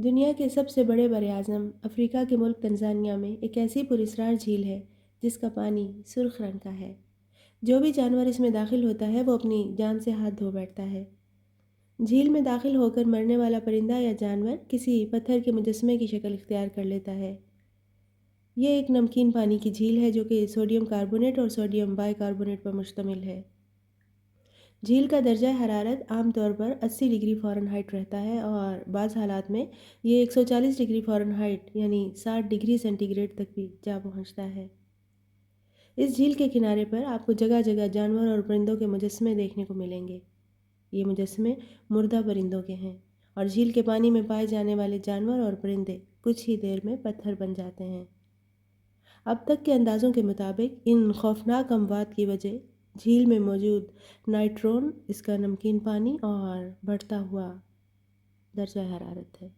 دنیا کے سب سے بڑے براعظم افریقہ کے ملک تنزانیہ میں ایک ایسی پراسرار جھیل ہے جس کا پانی سرخ رنگ کا ہے۔ جو بھی جانور اس میں داخل ہوتا ہے وہ اپنی جان سے ہاتھ دھو بیٹھتا ہے۔ جھیل میں داخل ہو کر مرنے والا پرندہ یا جانور کسی پتھر کے مجسمے کی شکل اختیار کر لیتا ہے۔ یہ ایک نمکین پانی کی جھیل ہے جو کہ سوڈیم کاربونیٹ اور سوڈیم بائی کاربونیٹ پر مشتمل ہے۔ جھیل کا درجہ حرارت عام طور پر 80 ڈگری فارنہائٹ رہتا ہے اور بعض حالات میں یہ 140 ڈگری فارنہائٹ یعنی 60 ڈگری سینٹی گریڈ تک بھی جا پہنچتا ہے۔ اس جھیل کے کنارے پر آپ کو جگہ جگہ جانور اور پرندوں کے مجسمے دیکھنے کو ملیں گے۔ یہ مجسمے مردہ پرندوں کے ہیں اور جھیل کے پانی میں پائے جانے والے جانور اور پرندے کچھ ہی دیر میں پتھر بن جاتے ہیں۔ اب تک کے اندازوں کے مطابق ان خوفناک اموات کی وجہ جھیل میں موجود نائٹرون، اس کا نمکین پانی اور بڑھتا ہوا درجہ حرارت ہے۔